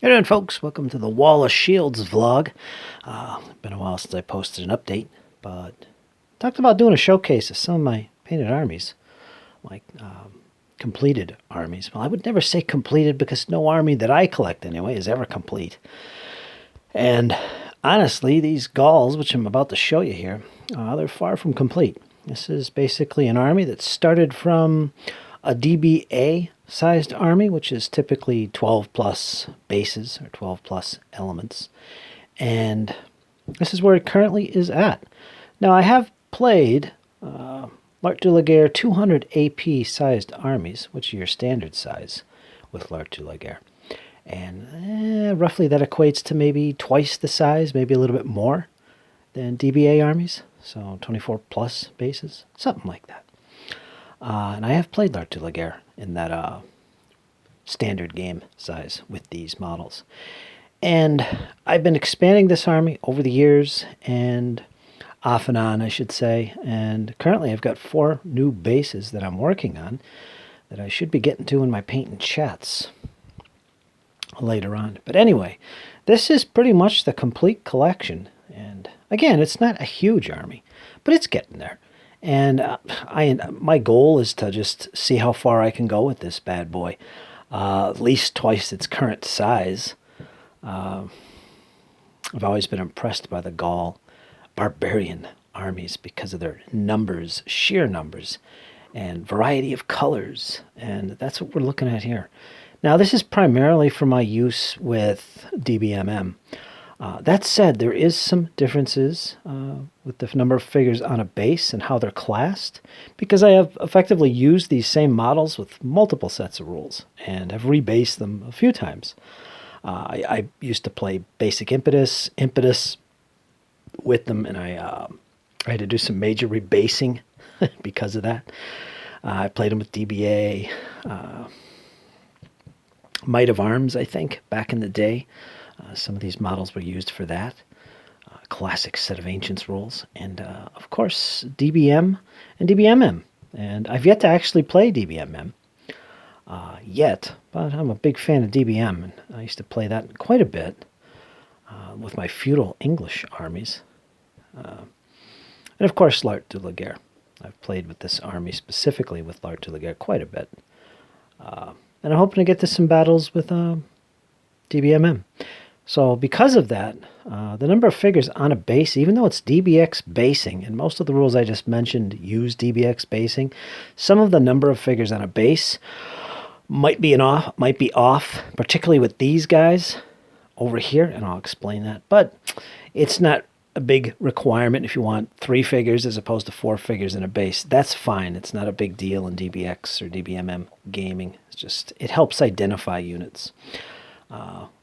Hey there, folks. Welcome to the Wall of Shields vlog. Been a while since I posted an update, but talked about doing a showcase of some of my painted armies, like completed armies. Well, I would never say completed because no army that I collect anyway is ever complete. And honestly, these Gauls, which I'm about to show you here, they're far from complete. This is basically an army that started from a DBA sized army, which is typically 12 plus bases or 12 plus elements. And this is where it currently is at. Now, I have played L'Art de la Guerre 200 AP sized armies, which are your standard size with L'Art de la Guerre. And roughly that equates to maybe twice the size, maybe a little bit more than DBA armies. So 24 plus bases, something like that. And I have played L'Art de la Guerre in that standard game size with these models. And I've been expanding this army over the years, and off and on, I should say. And currently I've got 4 new bases that I'm working on that I should be getting to in my paint and chats later on. But anyway, this is pretty much the complete collection. And again, it's not a huge army, but it's getting there. And my goal is to just see how far I can go with this bad boy. At least twice its current size. I've always been impressed by the Gaul barbarian armies because of their numbers, sheer numbers, and variety of colors. And that's what we're looking at here. Now, this is primarily for my use with DBMM. That said, there is some differences with the number of figures on a base and how they're classed, because I have effectively used these same models with multiple sets of rules and have rebased them a few times. I used to play basic impetus with them, and I had to do some major rebasing because of that. I played them with DBA, Might of Arms, I think, back in the day. Some of these models were used for that. Classic set of Ancients rules. And, of course, DBM and DBMM. And I've yet to actually play DBMM yet, but I'm a big fan of DBM. And I used to play that quite a bit with my feudal English armies. And, of course, L'Art de la Guerre. I've played with this army specifically with L'Art de la Guerre quite a bit. And I'm hoping to get to some battles with DBMM. So because of that, the number of figures on a base, even though it's DBX basing, and most of the rules I just mentioned use DBX basing, some of the number of figures on a base might be off, particularly with these guys over here, and I'll explain that. But it's not a big requirement if you want 3 figures as opposed to 4 figures in a base. That's fine. It's not a big deal in DBX or DBMM gaming. It's just, it helps identify units.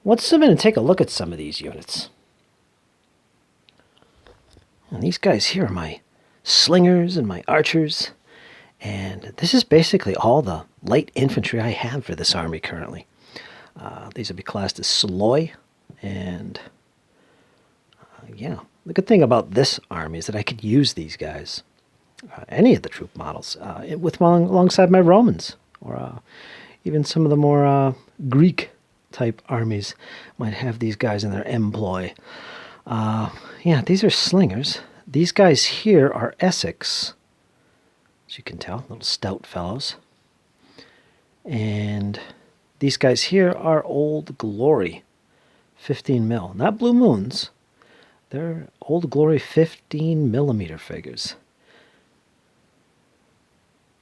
Let's zoom in and take a look at some of these units. And these guys here are my slingers and my archers. And this is basically all the light infantry I have for this army currently. These will be classed as Sloy. And yeah, the good thing about this army is that I could use these guys, any of the troop models, alongside my Romans. Or even some of the more Greek type armies might have these guys in their employ. Yeah, these are slingers. These guys here are Essex, as you can tell, little stout fellows. And these guys here are Old Glory, 15 mil. Not Blue Moons. They're Old Glory 15 millimeter figures.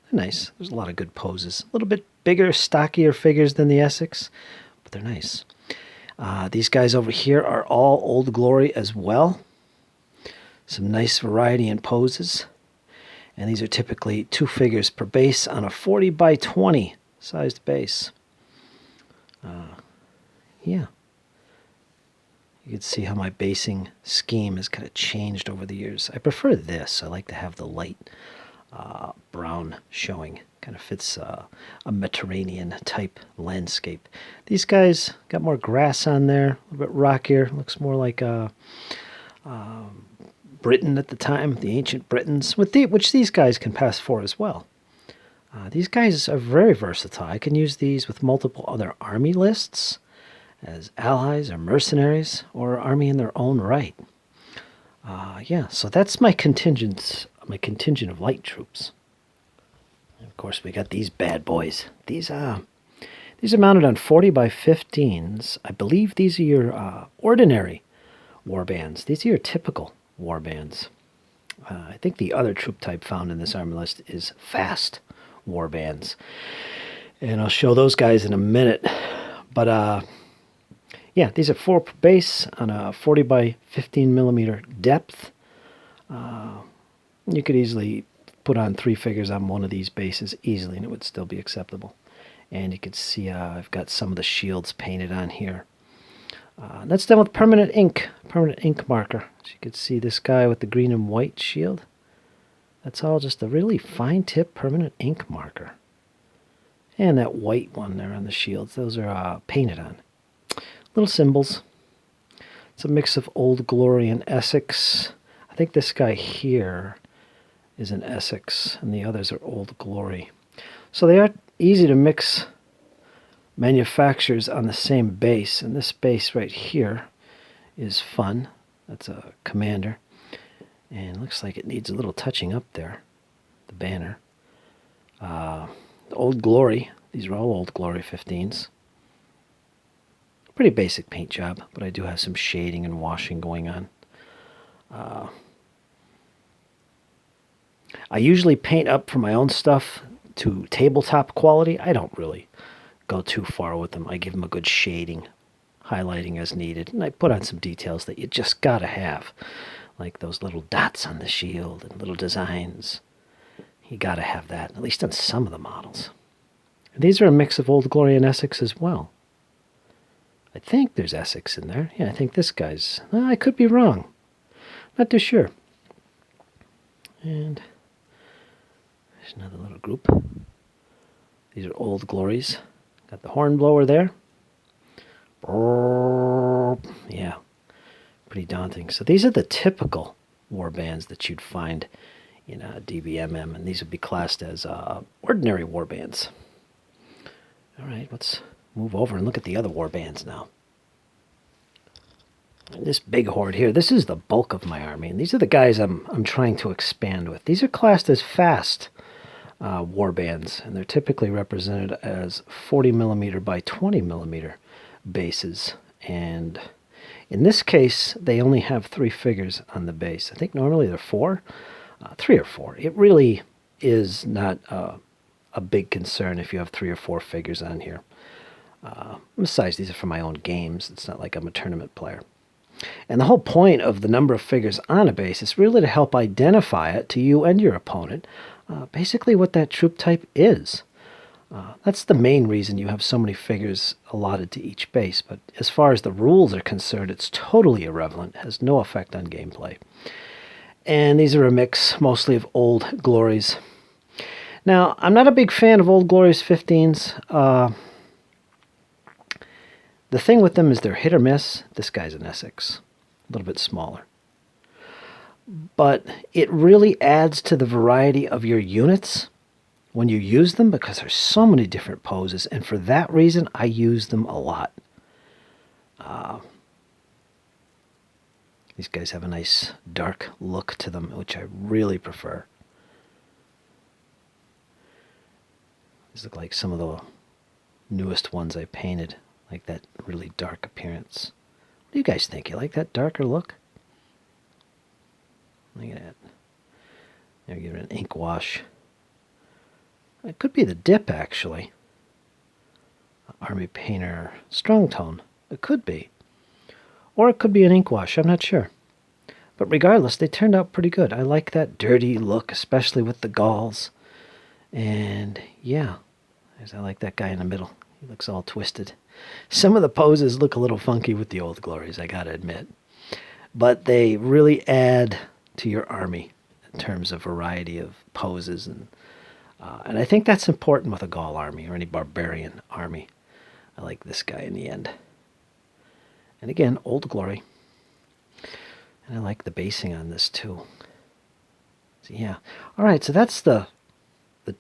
They're nice. There's a lot of good poses. A little bit bigger, stockier figures than the Essex, but they're nice. These guys over here are all Old Glory as well. Some nice variety in poses. And these are typically 2 figures per base on a 40 by 20 sized base. Yeah. You can see how my basing scheme has kind of changed over the years. I prefer this. I like to have the light brown showing. Kind of fits a Mediterranean type landscape. These guys got more grass on there, a little bit rockier. Looks more like Britain at the time, the ancient Britons, which these guys can pass for as well. These guys are very versatile. I can use these with multiple other army lists, as allies or mercenaries or army in their own right. Yeah, so that's my contingent of light troops. And of course, we got these bad boys. These are mounted on 40 by 15s. I believe these are your ordinary warbands. These are your typical warbands. I think the other troop type found in this army list is fast warbands. And I'll show those guys in a minute. But yeah, these are 4 per base on a 40 by 15 millimeter depth. You could easily put on 3 figures on one of these bases easily, and it would still be acceptable. And you can see I've got some of the shields painted on here. That's done with permanent ink marker. As you can see, this guy with the green and white shield, that's all just a really fine tip permanent ink marker. And that white one there on the shields, those are painted on. Little symbols. It's a mix of Old Glory and Essex. I think this guy here is an Essex, and the others are Old Glory. So they are easy to mix manufacturers on the same base, and this base right here is fun. That's a commander, and it looks like it needs a little touching up there, the banner. The Old Glory, these are all Old Glory 15s. Pretty basic paint job, but I do have some shading and washing going on. I usually paint up for my own stuff to tabletop quality. I don't really go too far with them. I give them a good shading, highlighting as needed, and I put on some details that you just gotta have, like those little dots on the shield and little designs. You gotta have that, at least on some of the models. And these are a mix of Old Glory and Essex as well. I think there's Essex in there. Yeah, I think this guy's... I could be wrong. Not too sure. And there's another little group. These are Old Glories. Got the hornblower there. Yeah, pretty daunting. So these are the typical warbands that you'd find in DBMM, and these would be classed as ordinary warbands. All right, let's move over and look at the other warbands now. And this big horde here, this is the bulk of my army, and these are the guys I'm trying to expand with. These are classed as fast warbands, and they're typically represented as 40 millimeter by 20 millimeter bases. And in this case, they only have 3 figures on the base. I think normally they're 4, 3 or 4. It really is not a big concern if you have 3 or 4 figures on here. Besides, these are for my own games. It's not like I'm a tournament player. And the whole point of the number of figures on a base is really to help identify it to you and your opponent, basically what that troop type is. That's the main reason you have so many figures allotted to each base, but as far as the rules are concerned, it's totally irrelevant, has no effect on gameplay. And these are a mix mostly of Old Glories. Now, I'm not a big fan of Old Glories 15s. The thing with them is they're hit or miss. This guy's an Essex, a little bit smaller. But it really adds to the variety of your units when you use them, because there's so many different poses, and for that reason, I use them a lot. These guys have a nice dark look to them, which I really prefer. These look like some of the newest ones I painted, like that really dark appearance. What do you guys think? You like that darker look? Look at that. There, give it an ink wash. It could be the dip, actually. Army Painter Strong Tone. It could be. Or it could be an ink wash. I'm not sure. But regardless, they turned out pretty good. I like that dirty look, especially with the Gauls. And yeah, I like that guy in the middle. He looks all twisted. Some of the poses look a little funky with the Old Glories, I gotta admit. But they really add to your army in terms of variety of poses, and I think that's important with a Gaul army or any barbarian army. I like this guy in the end. And again, Old Glory. And I like the basing on this too. So yeah. Alright, so that's the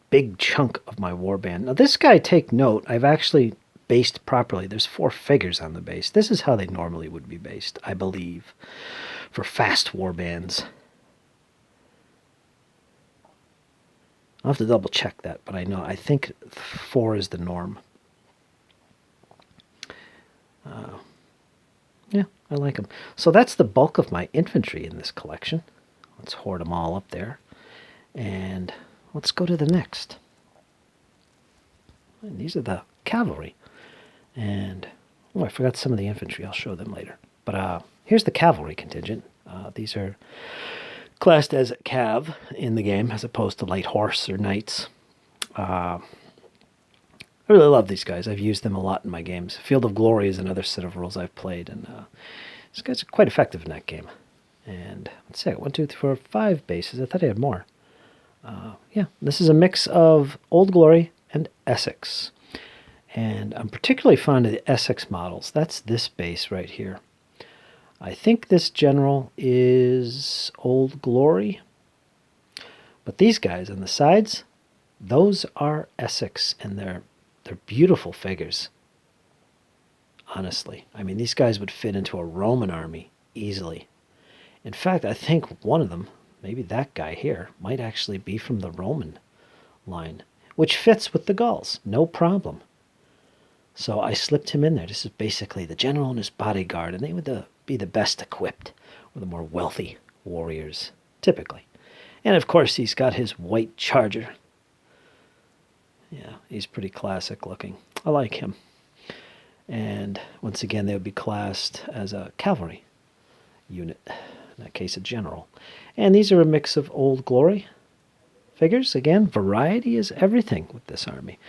big chunk of my warband. Now this guy, take note, I've actually based properly. There's 4 figures on the base. This is how they normally would be based, I believe, for fast warbands. I'll have to double check that, but I think 4 is the norm. Yeah, I like them. So that's the bulk of my infantry in this collection. Let's hoard them all up there. And let's go to the next. And these are the cavalry. And, oh, I forgot some of the infantry. I'll show them later. But here's the cavalry contingent. These are classed as cav in the game as opposed to light horse or knights. I really love these guys. I've used them a lot in my games. Field of Glory is another set of rules I've played, and these guys are quite effective in that game. And let's see, 1, 2, 3, 4, 5 bases. I thought I had more. Yeah, this is a mix of Old Glory and Essex. And I'm particularly fond of the Essex models. That's this base right here. I think this general is Old Glory. But these guys on the sides, those are Essex, and they're beautiful figures. Honestly. I mean, these guys would fit into a Roman army easily. In fact, I think one of them, maybe that guy here, might actually be from the Roman line, which fits with the Gauls. No problem. So I slipped him in there. This is basically the general and his bodyguard, and they would be the best equipped, or the more wealthy warriors, typically. And of course, he's got his white charger. Yeah, he's pretty classic looking. I like him. And once again, they would be classed as a cavalry unit, in that case a general. And these are a mix of Old Glory figures. Again, variety is everything with this army.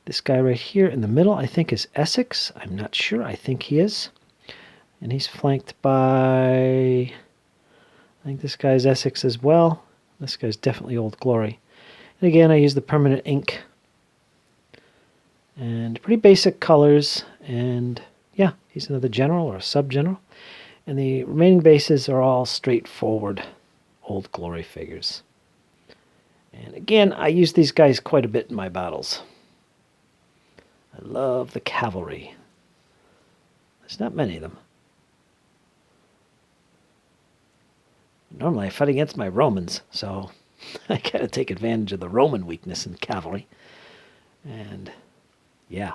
This guy right here in the middle, I think, is Essex. I'm not sure. I think he is. And he's flanked by, I think this guy's Essex as well. This guy's definitely Old Glory. And again, I use the permanent ink. And pretty basic colors. And yeah, he's another general or a sub-general. And the remaining bases are all straightforward Old Glory figures. And again, I use these guys quite a bit in my battles. I love the cavalry. There's not many of them. Normally I fight against my Romans, so I gotta take advantage of the Roman weakness in cavalry. And yeah.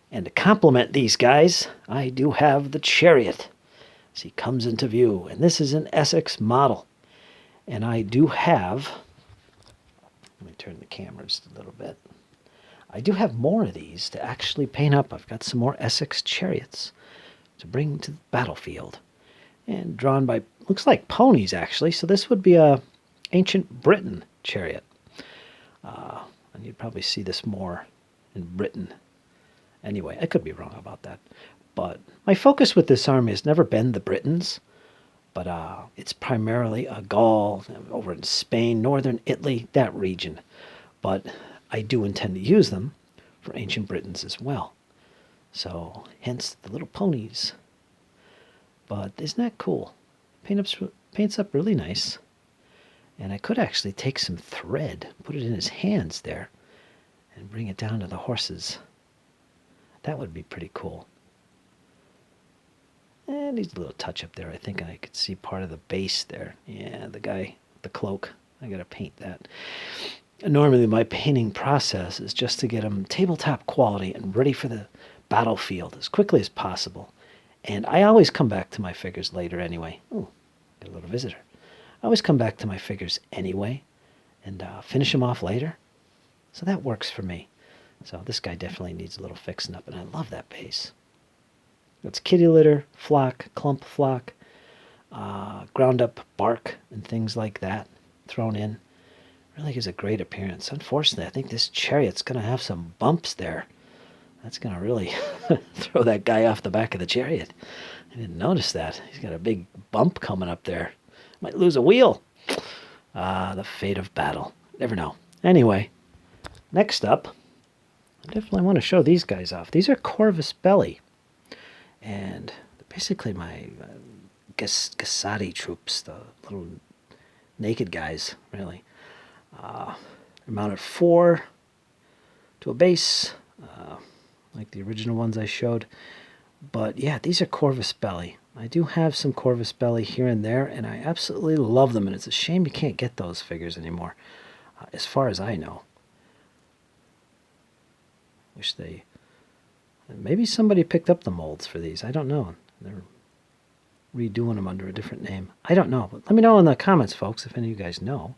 And to complement these guys, I do have the Chariot as he comes into view. And this is an Essex model. And I do have, let me turn the camera just a little bit. I do have more of these to actually paint up. I've got some more Essex Chariots to bring to the battlefield. And drawn by, looks like ponies actually. So this would be a ancient Britain chariot. And you'd probably see this more in Britain. Anyway, I could be wrong about that. But my focus with this army has never been the Britons. But it's primarily a Gaul over in Spain, northern Italy, that region. But I do intend to use them for ancient Britons as well. So, hence the little ponies. But isn't that cool? Paints up really nice. And I could actually take some thread, put it in his hands there, and bring it down to the horses. That would be pretty cool. And needs a little touch up there. I think I could see part of the base there. Yeah, the guy, the cloak. I gotta paint that. Normally my painting process is just to get them tabletop quality and ready for the battlefield as quickly as possible. And I always come back to my figures later anyway. Ooh, got a little visitor. I always come back to my figures anyway and finish them off later. So that works for me. So this guy definitely needs a little fixing up, and I love that base. It's kitty litter, flock, clump flock, ground up bark and things like that thrown in. Really gives a great appearance. Unfortunately, I think this Chariot's going to have some bumps there. That's going to really throw that guy off the back of the Chariot. I didn't notice that. He's got a big bump coming up there. Might lose a wheel. The fate of battle. Never know. Anyway, next up, I definitely want to show these guys off. These are Corvus Belli. And they're basically my Gassati troops, the little naked guys, really. They're mounted 4 to a base. like the original ones I showed. But yeah, these are Corvus Belli. I do have some Corvus Belli here and there, and I absolutely love them, and it's a shame you can't get those figures anymore, as far as I know. Wish they... Maybe somebody picked up the molds for these. I don't know. They're redoing them under a different name. I don't know. But let me know in the comments, folks, if any of you guys know.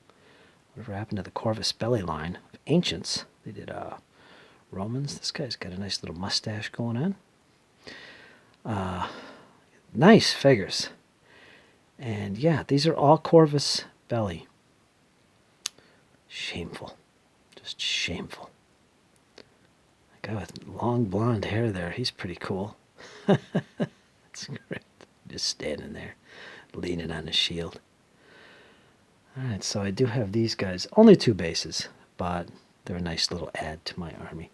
Whatever happened to the Corvus Belli line of Ancients? They did Romans. This guy's got a nice little mustache going on. Nice figures. And yeah, these are all Corvus Belli. Shameful. Just shameful. That guy with long blonde hair there, he's pretty cool. That's great. Just standing there, leaning on his shield. Alright, so I do have these guys. Only 2 bases, but they're a nice little add to my army.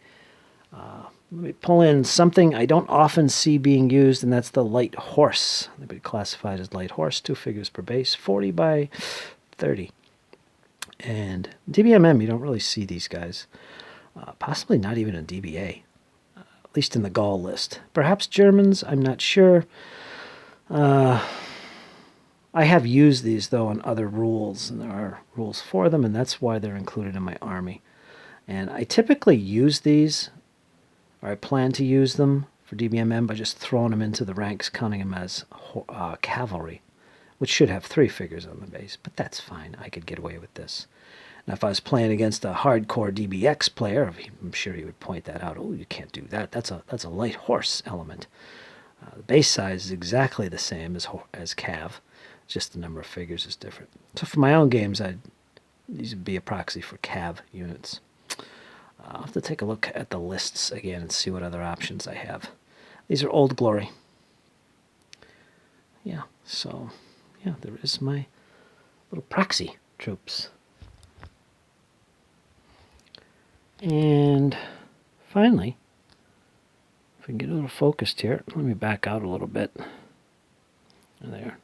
Let me pull in something I don't often see being used, and that's the light horse. They've been classified as light horse, 2 figures per base, 40 by 30. And DBMM, you don't really see these guys. Possibly not even in DBA, at least in the Gaul list. Perhaps Germans, I'm not sure. I have used these, though, on other rules, and there are rules for them, and that's why they're included in my army. And I typically use these, or I plan to use them for DBMM by just throwing them into the ranks, counting them as cavalry, which should have 3 figures on the base, but that's fine. I could get away with this. Now, if I was playing against a hardcore DBX player, I'm sure he would point that out. Oh, you can't do that. That's a light horse element. The base size is exactly the same as Cav, just the number of figures is different. So for my own games, these would be a proxy for Cav units. I'll have to take a look at the lists again and see what other options I have. These are Old Glory. Yeah, so, yeah, there is my little proxy troops. And finally, if we can get a little focused here, let me back out a little bit. There.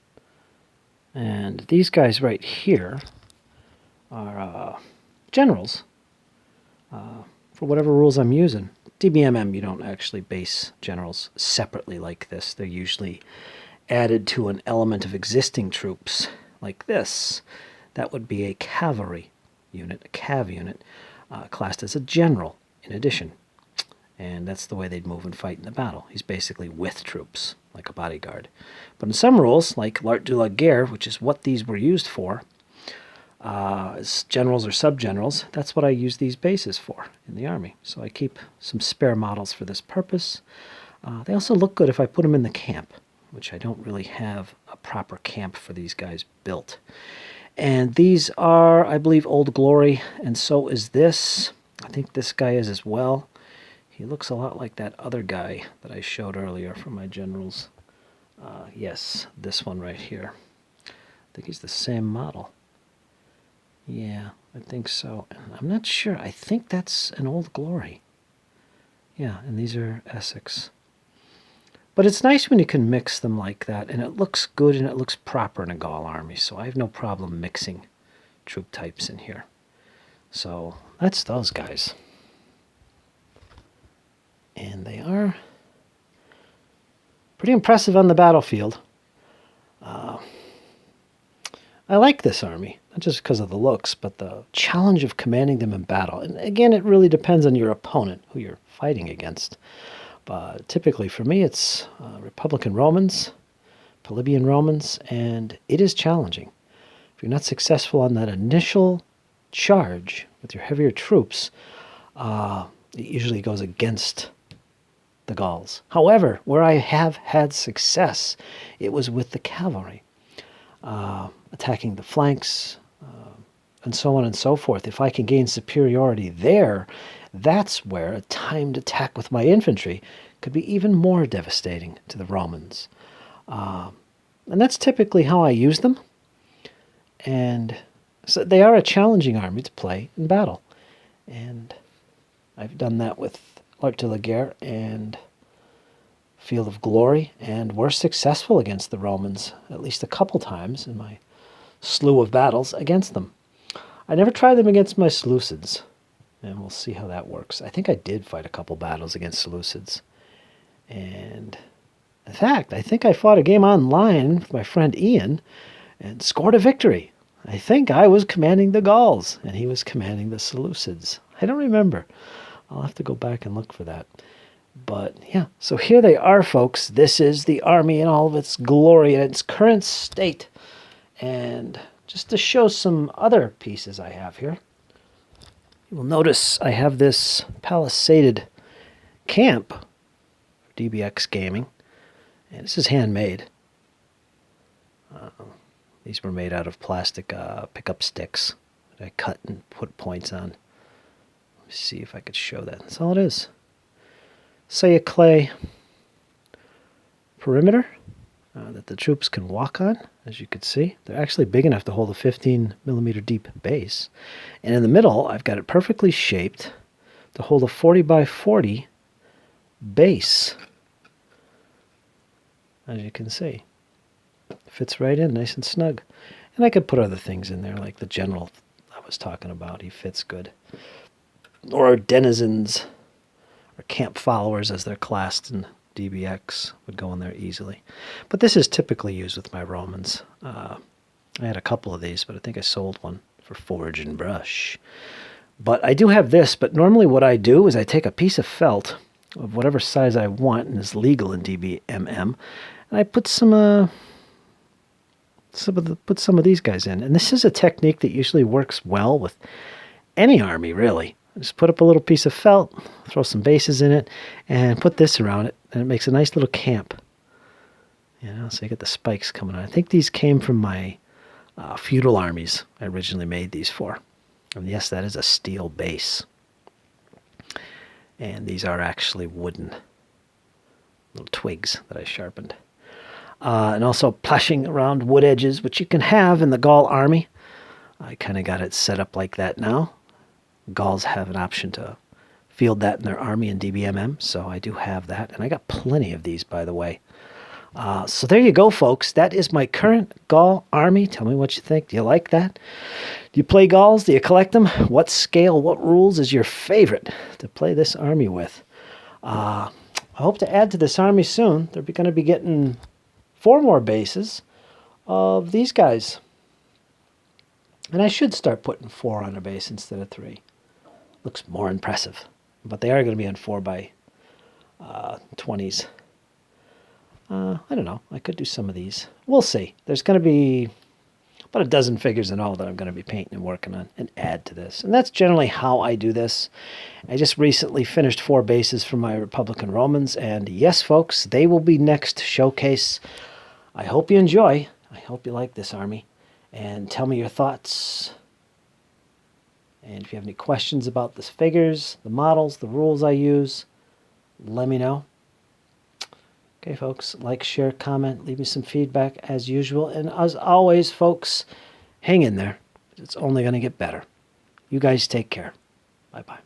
And these guys right here are generals for whatever rules I'm using. DBMM, you don't actually base generals separately like this. They're usually added to an element of existing troops like this. That would be a cavalry unit, a cav unit, classed as a general in addition. And that's the way they'd move and fight in the battle. He's basically with troops, like a bodyguard. But in some rules, like l'Art de la Guerre, which is what these were used for, as generals or sub-generals, that's what I use these bases for in the army. So I keep some spare models for this purpose. They also look good if I put them in the camp, which I don't really have a proper camp for these guys built. And these are, I believe, Old Glory, and so is this. I think this guy is as well. He looks a lot like that other guy that I showed earlier from my generals. Yes, this one right here. I think he's the same model. Yeah, I think so. And I'm not sure. I think that's an Old Glory. Yeah, and these are Essex. But it's nice when you can mix them like that, and it looks good and it looks proper in a Gaul army, so I have no problem mixing troop types in here. So that's those guys. And they are pretty impressive on the battlefield. I like this army, not just because of the looks, but the challenge of commanding them in battle. And again, it really depends on your opponent, who you're fighting against. But typically for me, it's Republican Romans, Polybian Romans, and it is challenging. If you're not successful on that initial charge with your heavier troops, it usually goes against the Gauls. However, where I have had success, it was with the cavalry, attacking the flanks, and so on and so forth. If I can gain superiority there, that's where a timed attack with my infantry could be even more devastating to the Romans. And that's typically how I use them. And so they are a challenging army to play in battle. And I've done that with l'Art de la Guerre and Field of Glory, and we're successful against the Romans at least a couple times in my slew of battles against them. I never tried them against my Seleucids. and we'll see how that works. I think I did fight a couple battles against Seleucids. And in fact, I think I fought a game online with my friend Ian and scored a victory. I think I was commanding the Gauls, and he was commanding the Seleucids. I don't remember. I'll have to go back and look for that. But yeah, so here they are, folks. This is the army in all of its glory and its current state. And just to show some other pieces I have here, you will notice I have this palisaded camp for DBX Gaming. And this is handmade. These were made out of plastic pickup sticks that I cut and put points on. Let me see if I could show that. That's all it is. Say a clay perimeter that the troops can walk on, as you can see. They're actually big enough to hold a 15mm deep base. And in the middle, I've got it perfectly shaped to hold a 40x40 base. As you can see. Fits right in, nice and snug. And I could put other things in there, like the general I was talking about. He fits good. Or denizens, or camp followers as they're classed in DBX, would go in there easily. But this is typically used with my Romans. I had a couple of these, but I think I sold one for forge and brush. But I do have this, but normally what I do is I take a piece of felt of whatever size I want, and is legal in DBMM, and I put some of these guys in. And this is a technique that usually works well with any army, really. Just put up a little piece of felt, throw some bases in it, and put this around it, and it makes a nice little camp. You know, so you get the spikes coming on. I think these came from my feudal armies I originally made these for. And yes, that is a steel base. And these are actually wooden little twigs that I sharpened. And also plashing around wood edges, which you can have in the Gaul army. I kind of got it set up like that now. Gauls have an option to field that in their army in DBMM, so I do have that. And I got plenty of these, by the way. So there you go, folks. That is my current Gaul army. Tell me what you think. Do you like that? Do you play Gauls? Do you collect them? What scale, what rules is your favorite to play this army with? I hope to add to this army soon. They're going to be getting 4 more bases of these guys. And I should start putting 4 on a base instead of 3. Looks more impressive. But they are going to be on 4x20s. I don't know. I could do some of these. We'll see. There's going to be about a dozen figures in all that I'm going to be painting and working on and add to this. And that's generally how I do this. I just recently finished 4 bases for my Republican Romans. And yes, folks, they will be next showcase. I hope you enjoy. I hope you like this army. And tell me your thoughts. And if you have any questions about the figures, the models, the rules I use, let me know. Okay, folks, like, share, comment, leave me some feedback as usual. And as always, folks, hang in there. It's only going to get better. You guys take care. Bye-bye.